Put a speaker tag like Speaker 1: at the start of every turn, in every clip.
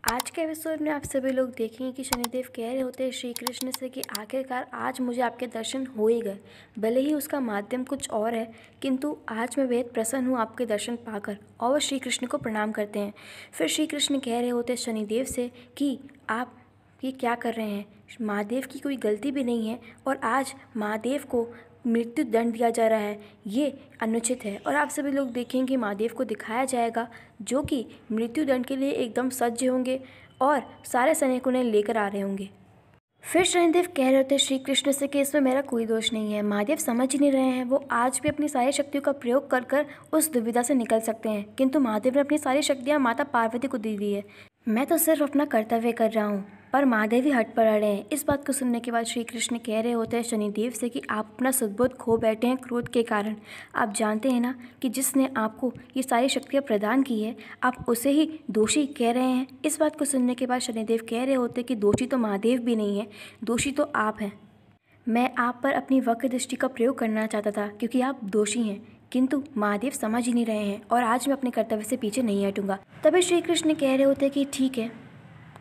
Speaker 1: आज के एपिसोड में आप सभी लोग देखेंगे कि शनिदेव कह रहे होते हैं श्री कृष्ण से कि आखिरकार आज मुझे आपके दर्शन हो ही गए। भले ही उसका माध्यम कुछ और है, किंतु आज मैं बेहद प्रसन्न हूँ आपके दर्शन पाकर। और वह श्री कृष्ण को प्रणाम करते हैं। फिर श्री कृष्ण कह रहे होते हैं शनिदेव से कि आप ये क्या कर रहे हैं, महादेव की कोई गलती भी नहीं है और आज महादेव को मृत्यु दंड दिया जा रहा है, ये अनुचित है। और आप सभी लोग देखेंगे महादेव को दिखाया जाएगा जो कि मृत्यु दंड के लिए एकदम सज्ज होंगे और सारे सैनिक उन्हें लेकर आ रहे होंगे। फिर शनिदेव कह रहे थे श्री कृष्ण से कि इसमें मेरा कोई दोष नहीं है। महादेव समझ ही नहीं रहे हैं, वो आज भी अपनी सारी शक्तियों का प्रयोग कर कर उस दुविधा से निकल सकते हैं, किंतु महादेव ने अपनी सारी शक्तियाँ माता पार्वती को दे दी है। मैं तो सिर्फ अपना कर्तव्य कर रहा हूँ, पर महादेव ही हट पर अड़े हैं। इस बात को सुनने के बाद श्री कृष्ण कह रहे होते हैं शनिदेव से कि आप अपना सद्बोध खो बैठे हैं क्रोध के कारण। आप जानते हैं ना कि जिसने आपको ये सारी शक्तियाँ प्रदान की है, आप उसे ही दोषी कह रहे हैं। इस बात को सुनने के बाद शनिदेव कह रहे होते कि दोषी तो महादेव भी नहीं है, दोषी तो आप हैं। मैं आप पर अपनी वक्र दृष्टि का प्रयोग करना चाहता था क्योंकि आप दोषी हैं, किंतु महादेव समझ ही नहीं रहे हैं और आज मैं अपने कर्तव्य से पीछे नहीं हटूंगा। तभी श्री कृष्ण कह रहे होते कि ठीक है,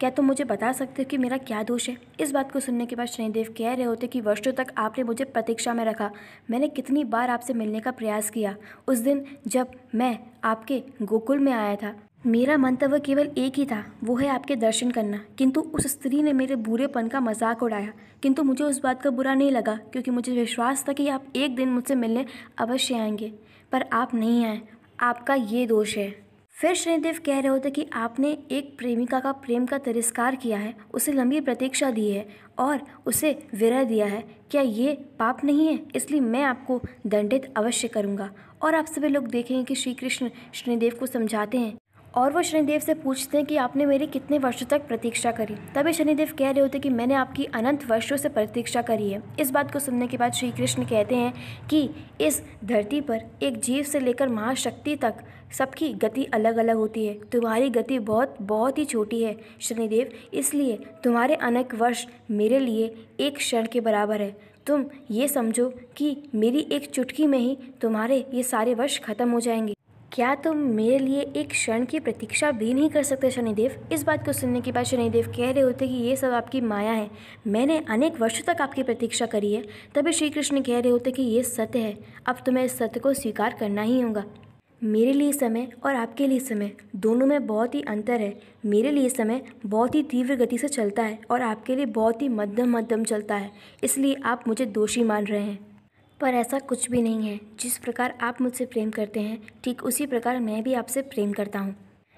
Speaker 1: क्या तुम मुझे बता सकते हो कि मेरा क्या दोष है। इस बात को सुनने के बाद शनिदेव कह रहे होते कि वर्षों तक आपने मुझे प्रतीक्षा में रखा। मैंने कितनी बार आपसे मिलने का प्रयास किया। उस दिन जब मैं आपके गोकुल में आया था, मेरा मंतव्य केवल एक ही था, वो है आपके दर्शन करना। किंतु उस स्त्री ने मेरे बुरेपन का मजाक उड़ाया, किंतु मुझे उस बात का बुरा नहीं लगा क्योंकि मुझे विश्वास था कि आप एक दिन मुझसे मिलने अवश्य आएंगे, पर आप नहीं आए। आपका ये दोष है। फिर शनिदेव कह रहे होते कि आपने एक प्रेमिका का प्रेम का तिरस्कार किया है, उसे लंबी प्रतीक्षा दी है और उसे विरह दिया है। क्या ये पाप नहीं है? इसलिए मैं आपको दंडित अवश्य करूँगा। और आप सभी लोग देखेंगे कि श्री कृष्ण शनिदेव को समझाते हैं और वो शनिदेव से पूछते हैं कि आपने मेरी कितने वर्षों तक प्रतीक्षा करी। तभी शनिदेव कह रहे होते कि मैंने आपकी अनंत वर्षों से प्रतीक्षा करी है। इस बात को सुनने के बाद श्री कृष्ण कहते हैं कि इस धरती पर एक जीव से लेकर महाशक्ति तक सबकी गति अलग अलग होती है। तुम्हारी गति बहुत ही छोटी है शनिदेव, इसलिए तुम्हारे अनेक वर्ष मेरे लिए एक क्षण के बराबर है। तुम ये समझो कि मेरी एक चुटकी में ही तुम्हारे ये सारे वर्ष खत्म हो जाएंगे। क्या तुम मेरे लिए एक क्षण की प्रतीक्षा भी नहीं कर सकते शनिदेव? इस बात को सुनने के बाद शनिदेव कह रहे होते कि ये सब आपकी माया है, मैंने अनेक वर्षों तक आपकी प्रतीक्षा करी है। तभी श्री कृष्ण कह रहे होते कि ये सत्य है, अब तुम्हें इस सत्य को स्वीकार करना ही होगा। मेरे लिए समय और आपके लिए समय दोनों में बहुत ही अंतर है। मेरे लिए समय बहुत ही तीव्र गति से चलता है और आपके लिए बहुत ही मध्यम चलता है, इसलिए आप मुझे दोषी मान रहे हैं। पर ऐसा कुछ भी नहीं है। जिस प्रकार आप मुझसे प्रेम करते हैं, ठीक उसी प्रकार मैं भी आपसे प्रेम करता हूँ।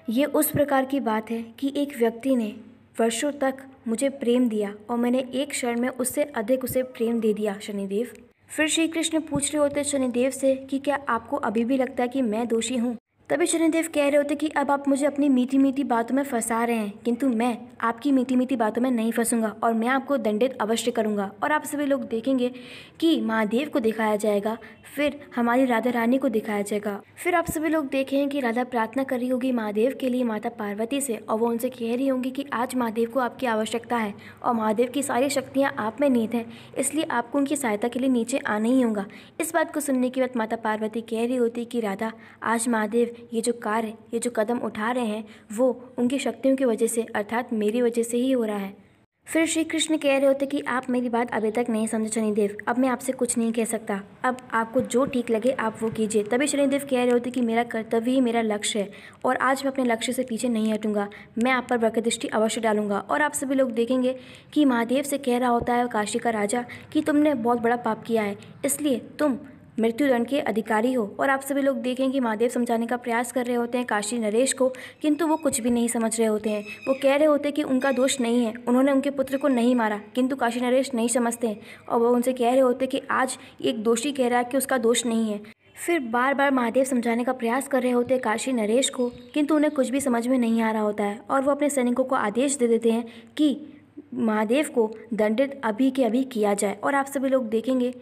Speaker 1: ये उस प्रकार की बात है कि एक व्यक्ति ने वर्षों तक मुझे प्रेम दिया और मैंने एक क्षण में उससे अधिक उसे प्रेम दे दिया शनिदेव। फिर श्री कृष्ण पूछ रहे होते शनिदेव से कि क्या आपको अभी भी लगता है कि मैं दोषी हूँ? तभी शनिदेव कह रहे होते कि अब आप मुझे अपनी मीठी मीठी बातों में फंसा रहे हैं, किंतु मैं आपकी मीठी मीठी बातों में नहीं फंसूंगा और मैं आपको दंडित अवश्य करूंगा। और आप सभी लोग देखेंगे कि महादेव को दिखाया जाएगा, फिर हमारी राधा रानी को दिखाया जाएगा। फिर आप सभी लोग देखेंगे कि राधा प्रार्थना कर रही होगी महादेव के लिए माता पार्वती से, और वो उनसे कह रही होंगी कि आज महादेव को आपकी आवश्यकता है और महादेव की सारी शक्तियाँ आप में निहित हैं, इसलिए आपको उनकी सहायता के लिए नीचे आना ही होगा। इस बात को सुनने के बाद माता पार्वती कह रही होती कि राधा, आज महादेव ये जो कार्य, ये जो कदम उठा रहे हैं, वो उनकी शक्तियों की वजह से अर्थात मेरी वजह से ही हो रहा है। फिर श्री कृष्ण कह रहे होते कि आप मेरी बात अभी तक नहीं समझे शनिदेव, अब मैं आपसे कुछ नहीं कह सकता, अब आपको जो ठीक लगे आप वो कीजिए। तभी शनिदेव कह रहे होते कि मेरा कर्तव्य ही मेरा लक्ष्य है और आज मैं अपने लक्ष्य से पीछे नहीं हटूंगा, मैं आप पर वक्र दृष्टि अवश्य डालूंगा। और आप सभी लोग देखेंगे कि महादेव से कह रहा होता है काशी का राजा कि तुमने बहुत बड़ा पाप किया है, इसलिए तुम मृत्युदंड के अधिकारी हो। और आप सभी लोग देखें कि महादेव समझाने का प्रयास कर रहे होते हैं काशी नरेश को, किंतु वो कुछ भी नहीं समझ रहे होते हैं। वो कह रहे होते हैं कि उनका दोष नहीं है, उन्होंने उनके पुत्र को नहीं मारा, किंतु काशी नरेश नहीं समझते हैं और वो उनसे कह रहे होते हैं कि आज एक दोषी कह रहा है कि उसका दोष नहीं है। फिर बार बार महादेव समझाने का प्रयास कर रहे होते हैं काशी नरेश को, किंतु उन्हें कुछ भी समझ में नहीं आ रहा होता है और वो अपने सैनिकों को आदेश दे देते हैं कि महादेव को दंडित अभी के अभी किया जाए। और आप सभी लोग देखेंगे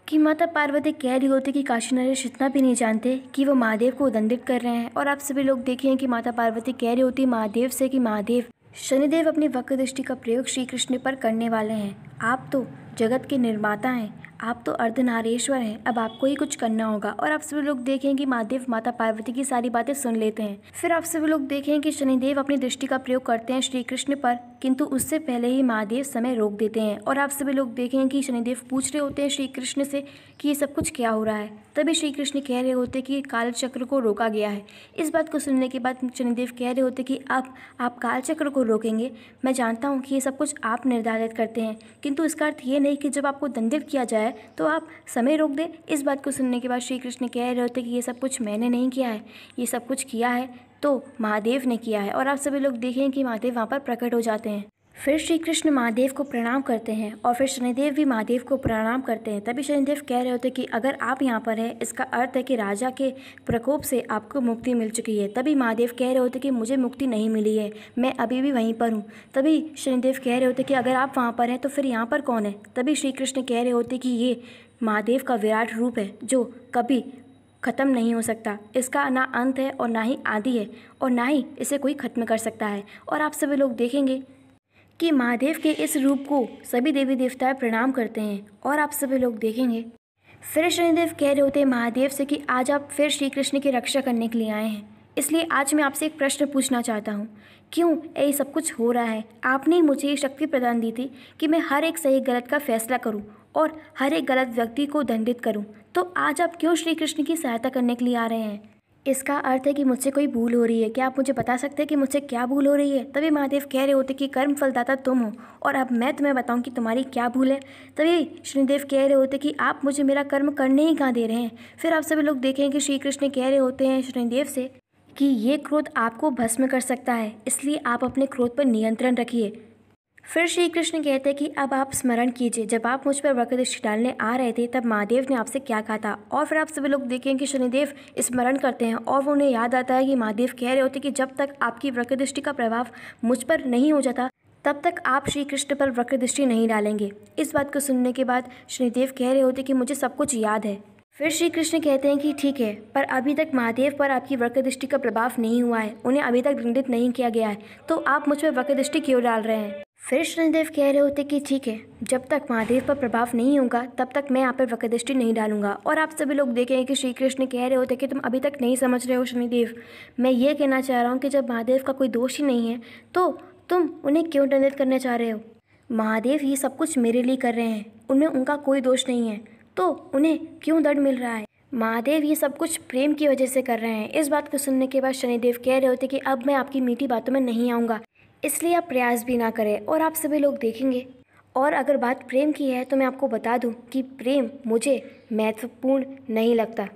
Speaker 1: कि माता पार्वती कह रही होती कि काशी नरेश इतना भी नहीं जानते कि वो महादेव को दंडित कर रहे हैं। और आप सभी लोग देखें कि माता पार्वती कह रही होती महादेव से कि महादेव, शनिदेव अपनी वक्र दृष्टि का प्रयोग श्री कृष्ण पर करने वाले हैं, आप तो जगत के निर्माता हैं, आप तो अर्धनारीश्वर हैं, अब आपको ही कुछ करना होगा। और आप सभी लोग देखें कि महादेव माता पार्वती की सारी बातें सुन लेते हैं। फिर आप सभी लोग देखें कि शनिदेव अपनी दृष्टि का प्रयोग करते हैं श्री कृष्ण पर, किंतु उससे पहले ही महादेव समय रोक देते हैं। और आप सभी लोग देखें कि शनिदेव पूछ रहे होते हैं श्री कृष्ण से कि ये सब कुछ क्या हो रहा है। तभी श्री कृष्ण कह रहे होते कि काल चक्र को रोका गया है। इस बात को सुनने के बाद शनिदेव कह रहे होते कि आप काल चक्र को रोकेंगे। मैं जानता हूँ कि ये सब कुछ आप निर्धारित करते हैं, किंतु इसका अर्थ ये नहीं कि जब आपको दंडित किया जाए तो आप समय रोक दें। इस बात को सुनने के बाद श्री कृष्ण कह रहे होते कि ये सब कुछ मैंने नहीं किया है, ये सब कुछ किया है तो महादेव ने किया है। और आप सभी लोग देखें कि महादेव वहाँ पर प्रकट हो जाते हैं। फिर श्री कृष्ण महादेव को प्रणाम करते हैं और फिर शनिदेव भी महादेव को प्रणाम करते हैं। तभी शनिदेव कह रहे होते कि अगर आप यहाँ पर हैं, इसका अर्थ है कि राजा के प्रकोप से आपको मुक्ति मिल चुकी है। तभी महादेव कह रहे होते कि मुझे मुक्ति नहीं मिली है, मैं अभी भी वहीं पर हूँ। तभी शनिदेव कह रहे होते कि अगर आप वहाँ पर हैं तो फिर यहाँ पर कौन है। तभी श्री कृष्ण कह रहे होते कि ये महादेव का विराट रूप है जो कभी ख़त्म नहीं हो सकता। इसका ना अंत है और ना ही आदि है और ना ही इसे कोई ख़त्म कर सकता है। और आप सभी लोग देखेंगे कि महादेव के इस रूप को सभी देवी देवता प्रणाम करते हैं। और आप सभी लोग देखेंगे फिर शनिदेव कह रहे होते हैं महादेव से कि आज आप फिर श्री कृष्ण की रक्षा करने के लिए आए हैं, इसलिए आज मैं आपसे एक प्रश्न पूछना चाहता हूँ। क्यों ये सब कुछ हो रहा है? आपने मुझे ये शक्ति प्रदान दी थी कि मैं हर एक सही गलत का फैसला करूँ और हर एक गलत व्यक्ति को दंडित करूँ, तो आज आप क्यों श्री कृष्ण की सहायता करने के लिए आ रहे हैं? इसका अर्थ है कि मुझसे कोई भूल हो रही है। क्या आप मुझे बता सकते हैं कि मुझसे क्या भूल हो रही है? तभी महादेव कह रहे होते कि कर्म फलदाता तुम हो और अब मैं तुम्हें बताऊं कि तुम्हारी क्या भूल है। तभी शनिदेव कह रहे होते कि आप मुझे मेरा कर्म करने ही कहाँ दे रहे हैं। फिर आप सभी लोग देखें कि श्री कृष्ण कह रहे होते हैं शनिदेव से कि ये क्रोध आपको भस्म कर सकता है, इसलिए आप अपने क्रोध पर नियंत्रण रखिए। फिर श्री कृष्ण कहते हैं कि अब आप स्मरण कीजिए, जब आप मुझ पर वक्रदृष्टि डालने आ रहे थे तब महादेव ने आपसे क्या कहा था। और फिर आप सभी लोग देखें कि शनिदेव स्मरण करते हैं और वो उन्हें याद आता है कि महादेव कह रहे होते कि जब तक आपकी वक्रदृष्टि का प्रभाव मुझ पर नहीं हो जाता तब तक आप श्री कृष्ण पर वक्रदृष्टि नहीं डालेंगे। इस बात को सुनने के बाद शनिदेव कह रहे होते कि मुझे सब कुछ याद है। फिर श्री कृष्ण कहते हैं कि ठीक है, पर अभी तक महादेव पर आपकी वक्रदृष्टि का प्रभाव नहीं हुआ है, उन्हें अभी तक दंडित नहीं किया गया है, तो आप मुझ पर वक्रदृष्टि क्यों डाल रहे हैं? फिर शनिदेव कह रहे होते कि ठीक है, जब तक महादेव पर प्रभाव नहीं होगा तब तक मैं यहाँ पर वक्रदृष्टि नहीं डालूंगा। और आप सभी लोग देखें कि श्री कृष्ण कह रहे होते कि तुम अभी तक नहीं समझ रहे हो शनिदेव। मैं ये कहना चाह रहा हूँ कि जब महादेव का कोई दोष ही नहीं है तो तुम उन्हें क्यों दंडित करना चाह रहे हो? महादेव ये सब कुछ मेरे लिए कर रहे हैं, उनमें उनका कोई दोष नहीं है, तो उन्हें क्यों दंड मिल रहा है? महादेव ये सब कुछ प्रेम की वजह से कर रहे हैं। इस बात को सुनने के बाद शनिदेव कह रहे होते कि अब मैं आपकी मीठी बातों में नहीं आऊँगा, इसलिए आप प्रयास भी ना करें। और आप सभी लोग देखेंगे, और अगर बात प्रेम की है तो मैं आपको बता दूं कि प्रेम मुझे महत्वपूर्ण नहीं लगता।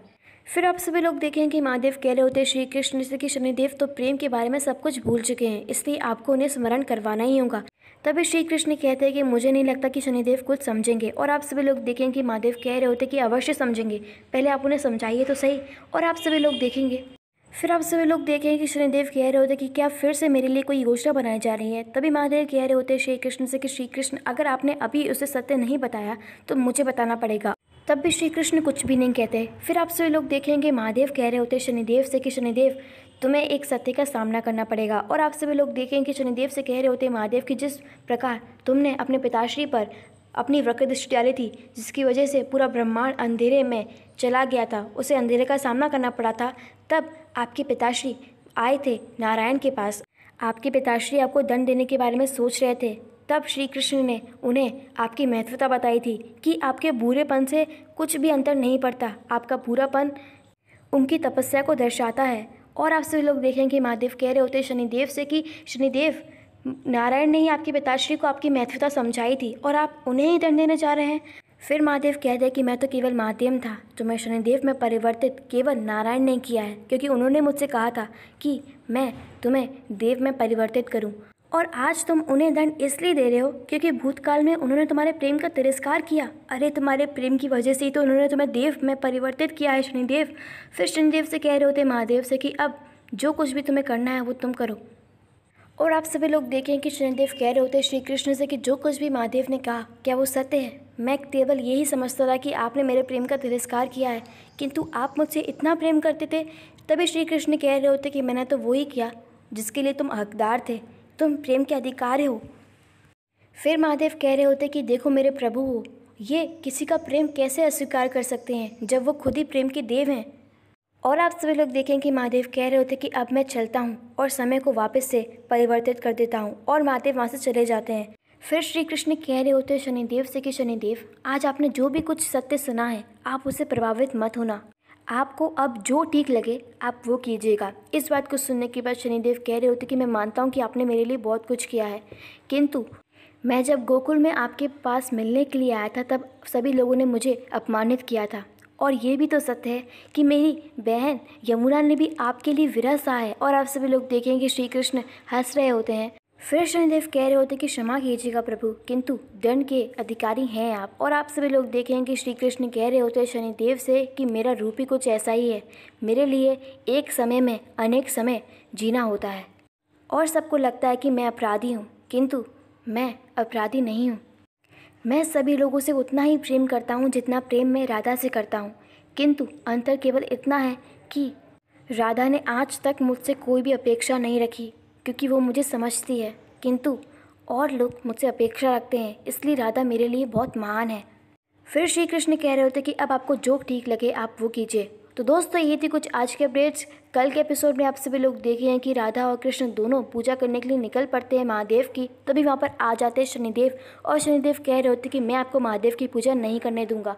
Speaker 1: फिर आप सभी लोग देखें कि महादेव कह रहे होते हैं श्री कृष्ण से कि शनिदेव तो प्रेम के बारे में सब कुछ भूल चुके हैं, इसलिए आपको उन्हें स्मरण करवाना ही होगा। तभी श्री कृष्ण कहते हैं कि मुझे नहीं लगता कि शनिदेव कुछ समझेंगे। और आप सभी लोग देखें कि महादेव कह रहे होते कि अवश्य समझेंगे, पहले आप उन्हें समझाइए तो सही। और आप सभी लोग देखेंगे, फिर आप सभी लोग देखें कि शनिदेव कह रहे होते कि क्या फिर से मेरे लिए कोई योजना बनाई जा रही है। तभी महादेव कह रहे होते श्री कृष्ण से कि श्री कृष्ण, अगर आपने अभी उसे सत्य नहीं बताया तो मुझे बताना पड़ेगा। तब भी श्री कृष्ण कुछ भी नहीं कहते। फिर आप सभी लोग देखेंगे महादेव कह रहे होते शनिदेव से कि शनिदेव, तुम्हें एक सत्य का सामना करना पड़ेगा। और आप सभी लोग देखें कि शनिदेव से कह रहे होते महादेव कि जिस प्रकार तुमने अपने पिताश्री पर अपनी वक्रदृष्टि डाली थी, जिसकी वजह से पूरा ब्रह्मांड अंधेरे में चला गया था, उसे अंधेरे का सामना करना पड़ा था, तब आपके पिताश्री आए थे नारायण के पास। आपके पिताश्री आपको दंड देने के बारे में सोच रहे थे, तब श्री कृष्ण ने उन्हें आपकी महत्वता बताई थी कि आपके बुरेपन से कुछ भी अंतर नहीं पड़ता, आपका बुरापन उनकी तपस्या को दर्शाता है। और आप सभी लोग देखेंगे महादेव कह रहे होते शनिदेव से कि शनिदेव, नारायण ने ही आपके पिताश्री को आपकी महत्वता समझाई थी और आप उन्हें ही दंड देने जा रहे हैं। फिर महादेव कहते हैं कि मैं तो केवल माध्यम था, जो मैं शनिदेव में परिवर्तित केवल नारायण ने किया है, क्योंकि उन्होंने मुझसे कहा था कि मैं तुम्हें देव में परिवर्तित करूं। और आज तुम उन्हें दंड इसलिए दे रहे हो क्योंकि भूतकाल में उन्होंने तुम्हारे प्रेम का तिरस्कार किया। अरे तुम्हारे प्रेम की वजह से ही तो उन्होंने तुम्हें देव में परिवर्तित किया है शनिदेव। फिर शनिदेव से कह रहे होते महादेव से कि अब जो कुछ भी तुम्हें करना है वो तुम करो। और आप सभी लोग देखें कि शनिदेव कह रहे होते श्री कृष्ण से कि जो कुछ भी महादेव ने कहा क्या वो सत्य है? मैं केवल यही समझता था कि आपने मेरे प्रेम का तिरस्कार किया है, किंतु आप मुझसे इतना प्रेम करते थे। तभी श्री कृष्ण कह रहे होते कि मैंने तो वही किया जिसके लिए तुम हकदार थे, तुम प्रेम के अधिकारी हो। फिर महादेव कह रहे होते कि देखो मेरे प्रभु हो ये किसी का प्रेम कैसे अस्वीकार कर सकते हैं जब वो खुद ही प्रेम के देव हैं। और आप सभी लोग देखें कि महादेव कह रहे होते कि अब मैं चलता हूँ और समय को वापस से परिवर्तित कर देता हूँ, और महादेव वहाँ से चले जाते हैं। फिर श्री कृष्ण कह रहे होते शनिदेव से कि शनिदेव, आज आपने जो भी कुछ सत्य सुना है आप उससे प्रभावित मत होना, आपको अब जो ठीक लगे आप वो कीजिएगा। इस बात को सुनने के बाद शनिदेव कह रहे होते कि मैं मानता हूँ कि आपने मेरे लिए बहुत कुछ किया है, किंतु मैं जब गोकुल में आपके पास मिलने के लिए आया था तब सभी लोगों ने मुझे अपमानित किया था। और ये भी तो सत्य है कि मेरी बहन यमुना ने भी आपके लिए विरह सहा है। और आप सभी लोग देखेंगे कि श्री कृष्ण हंस रहे होते हैं। फिर शनिदेव कह रहे होते कि क्षमा कीजिएगा प्रभु, किंतु दंड के अधिकारी हैं आप। और आप सभी लोग देखेंगे कि श्री कृष्ण कह रहे होते हैं शनिदेव से कि मेरा रूप ही कुछ ऐसा ही है, मेरे लिए एक समय में अनेक समय जीना होता है। और सबको लगता है कि मैं अपराधी हूँ, किंतु मैं अपराधी नहीं हूँ। मैं सभी लोगों से उतना ही प्रेम करता हूँ जितना प्रेम मैं राधा से करता हूँ, किंतु अंतर केवल इतना है कि राधा ने आज तक मुझसे कोई भी अपेक्षा नहीं रखी क्योंकि वो मुझे समझती है, किंतु और लोग मुझसे अपेक्षा रखते हैं, इसलिए राधा मेरे लिए बहुत महान है। फिर श्री कृष्ण कह रहे होते कि अब आपको जो ठीक लगे आप वो कीजिए। तो दोस्तों ये थी कुछ आज के अपडेट्स। कल के एपिसोड में आप सभी लोग देखे हैं कि राधा और कृष्ण दोनों पूजा करने के लिए निकल पड़ते हैं महादेव की, तभी वहाँ पर आ जाते हैं शनिदेव, और शनिदेव कह रहे होते कि मैं आपको महादेव की पूजा नहीं करने दूंगा।